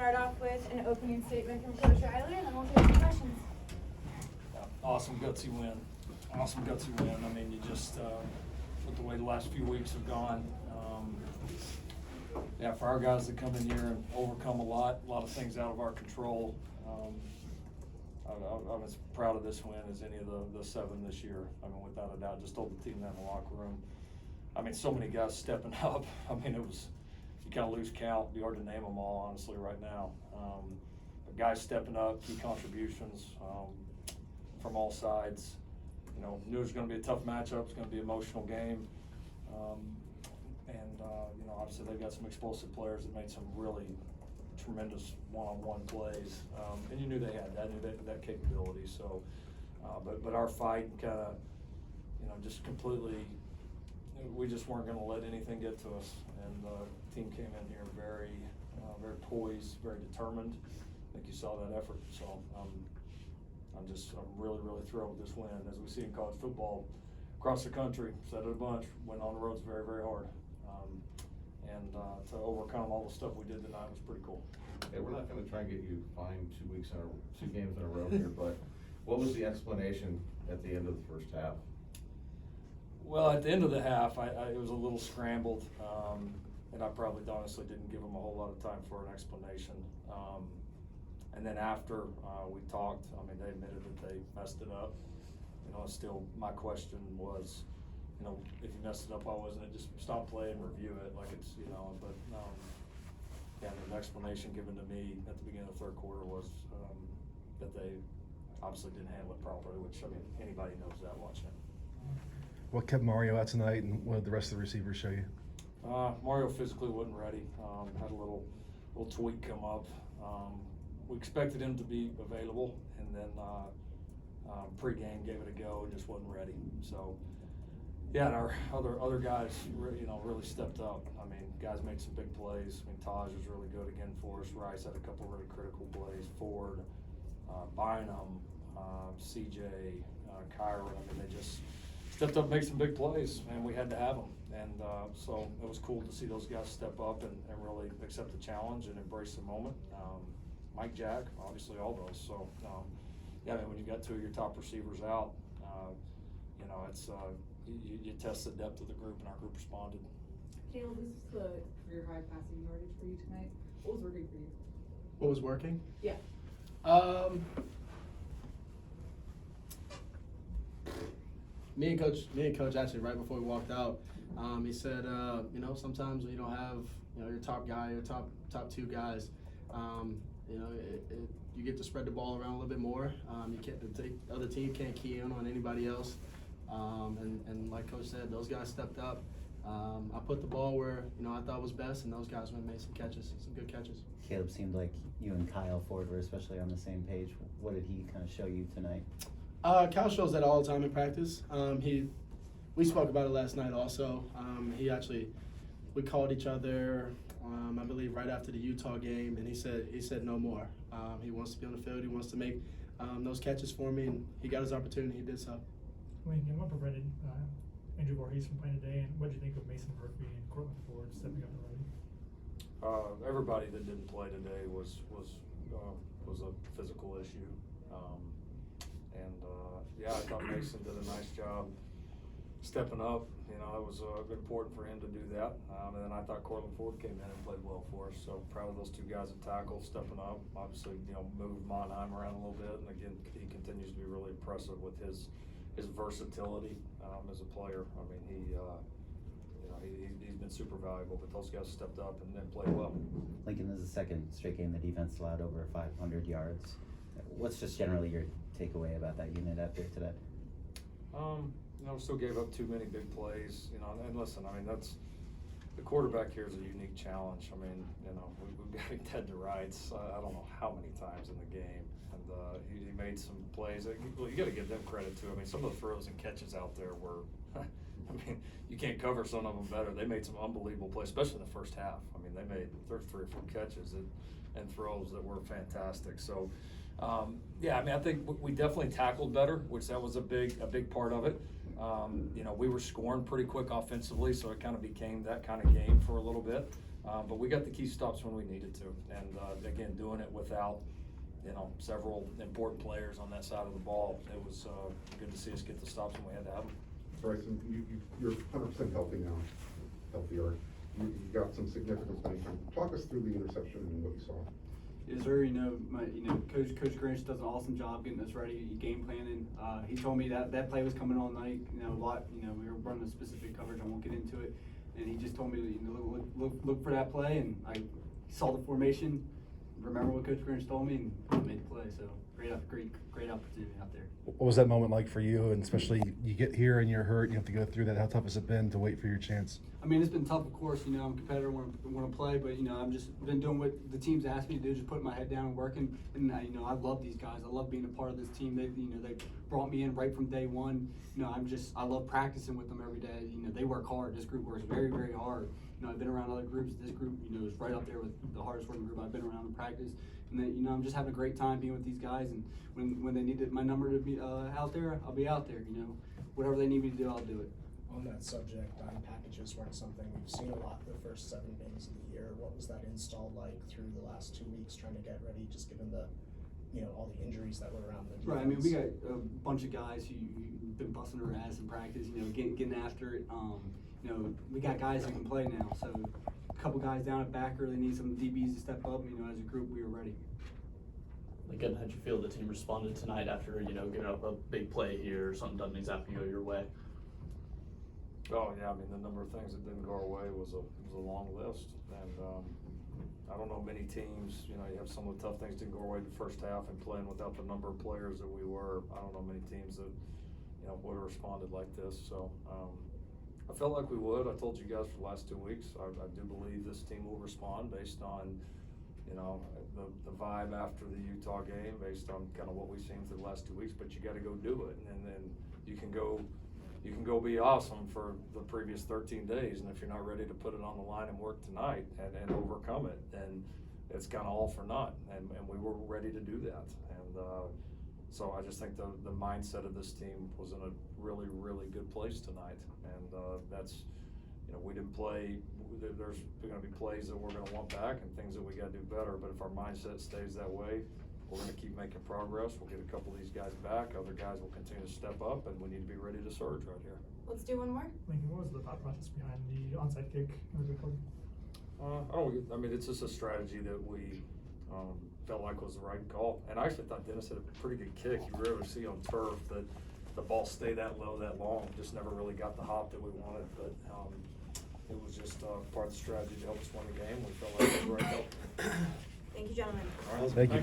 start off with an opening statement from Coach Riley, and then we'll take some questions. Awesome gutsy win. Awesome gutsy win. I mean, you just, with the way the last few weeks have gone, yeah, for our guys to come in here and overcome a lot of things out of our control. I'm as proud of this win as any of the 7 this year. I mean, without a doubt, just told the team that in the locker room. I mean, so many guys stepping up. I mean, it was, you kind of lose count. It'd be hard to name them all, honestly, right now. But guys stepping up, key contributions from all sides. You know, knew it was going to be a tough matchup. It's going to be an emotional game. You know, obviously they've got some explosive players that made some really tremendous one-on-one plays. And you knew they had that, that capability. So, but our fight kind of, you know, just completely, we just weren't going to let anything get to us. And the team came in here very poised, very determined. I think you saw that effort. So I'm really, really thrilled with this win. As we see in college football across the country, said it a bunch, went on the road's very, very hard. To overcome all the stuff we did tonight was pretty cool. Hey, we're not going to try and get you fined 2 games in a row here, but what was the explanation at the end of the first half? Well, at the end of the half, it was a little scrambled, and I probably honestly didn't give them a whole lot of time for an explanation. And then after we talked, I mean, they admitted that they messed it up. You know, still, my question was, you know, if you messed it up, why wasn't it just stop playing, review it, like it's, you know, but, yeah, the explanation given to me at the beginning of the third quarter was that they obviously didn't handle it properly, which, I mean, anybody knows that watching it. What kept Mario out tonight, and what did the rest of the receivers show you? Mario physically wasn't ready. Had a little tweak come up. We expected him to be available, and then pregame gave it a go and just wasn't ready. So, yeah, and our other guys, you know, really stepped up. I mean, guys made some big plays. I mean, Taj was really good again for us. Rice had a couple really critical plays. Ford, Bynum, CJ, Kyron. I mean, they just stepped up and made some big plays, and we had to have them. And so it was cool to see those guys step up and really accept the challenge and embrace the moment. Mike Jack, obviously all those. So, yeah, I mean, when you got 2 of your top receivers out, you know, it's you test the depth of the group, and our group responded. Caleb, this is the career high passing yardage for you tonight. What was working for you? What was working? Yeah. Me and coach actually right before we walked out, he said, you know, sometimes when you don't have, you know, your top guy, your top 2 guys, you know, you get to spread the ball around a little bit more. You can't, the other team can't key in on anybody else. And like Coach said, those guys stepped up. I put the ball where, you know, I thought was best, and those guys went and made some catches, some good catches. Caleb, seemed like you and Kyle Ford were especially on the same page. What did he kind of show you tonight? Kyle shows that all the time in practice. We spoke about it last night also. We called each other, I believe right after the Utah game, and he said no more. He wants to be on the field. He wants to make those catches for me, and he got his opportunity. He did so. And what prevented Andrew Voorhees from playing today, and what did you think of Mason Murphy and Cortland Ford stepping up and running? Everybody that didn't play today was a physical issue. Yeah, I thought Mason did a nice job stepping up. You know, it was important for him to do that. And then I thought Cortland Ford came in and played well for us. So proud of those 2 guys at tackle, stepping up. Obviously, you know, moved Monheim around a little bit. And again, he continues to be really impressive with his versatility as a player. I mean, you know, he's been super valuable, but those guys stepped up and then played well. Lincoln, this is the second straight game the defense allowed over 500 yards. What's just generally your takeaway about that unit after today? You know, still gave up too many big plays. You know, and listen, I mean, that's the quarterback here is a unique challenge. I mean, you know, we've got him dead to rights. I don't know how many times in the game, and he made some plays. Well, you got to give them credit too. I mean, some of the throws and catches out there were. I mean, you can't cover some of them better. They made some unbelievable plays, especially in the first half. I mean, they made 3 or 4 catches and throws that were fantastic. So. Yeah, I mean, I think we definitely tackled better, which that was a big part of it. You know, we were scoring pretty quick offensively, so it kind of became that kind of game for a little bit. But we got the key stops when we needed to, and again, doing it without, several important players on that side of the ball. It was good to see us get the stops when we had to have them. Bryson, you're 100% healthy now, healthier. You got some significant playing time. Talk us through the interception and what you saw. Yes, sir. Coach Grinch does an awesome job getting us ready, game planning. He told me that play was coming all night. We were running a specific coverage. I won't get into it. And he just told me to look for that play, and I saw the formation. Remember what Coach Grinch told me, and made the play. So great opportunity out there. What was that moment like for you? And especially you get here and you're hurt, you have to go through that. How tough has it been to wait for your chance? I mean, it's been tough, of course. I'm a competitor, want to play, but I've just been doing what the team's asked me to do, just putting my head down and working. And I love these guys. I love being a part of this team. They brought me in right from day one. I love practicing with them every day. They work hard. This group works very, very hard. I've been around other groups. This group, is right up there with the hardest working group I've been around in practice. And then, I'm just having a great time being with these guys. And when they needed my number to be out there, I'll be out there. Whatever they need me to do, I'll do it. On that subject, dime packages weren't something we've seen a lot the first 7 games of the year. What was that install like through the last 2 weeks trying to get ready, just given the, all the injuries that were around the defense? Right. I mean, we got a bunch of guys who've been busting their ass in practice. Getting after it. We got guys who can play now. So a couple guys down at backer, they need some DBs to step up. As a group, we were ready. Again, how'd you feel the team responded tonight after, giving up a big play here or something doesn't exactly go your way? Oh yeah, I mean, the number of things that didn't go our way was a long list, and I don't know many teams. You have some of the tough things didn't go our way in the first half, and playing without the number of players that we were. I don't know many teams that would have responded like this. So I felt like we would. I told you guys for the last 2 weeks. I do believe this team will respond based on the vibe after the Utah game, based on kind of what we've seen for the last 2 weeks. But you got to go do it, and then you can go be awesome for the previous 13 days, and if you're not ready to put it on the line and work tonight and overcome it, then it's kind of all for naught, and we were ready to do that. And so I just think the mindset of this team was in a really, really good place tonight, and that's, we didn't play. There's going to be plays that we're going to want back and things that we got to do better, but if our mindset stays that way, we're going to keep making progress. We'll get a couple of these guys back. Other guys will continue to step up, and we need to be ready to surge right here. Let's do one more. Lincoln, what was the thought process behind the onside kick in the record? I mean, it's just a strategy that we felt like was the right call. And I actually thought Dennis had a pretty good kick. You rarely see on turf that the ball stay that low that long. Just never really got the hop that we wanted. But it was just part of the strategy to help us win the game. We felt like it was the right call. Thank you, gentlemen. All right. Thank you.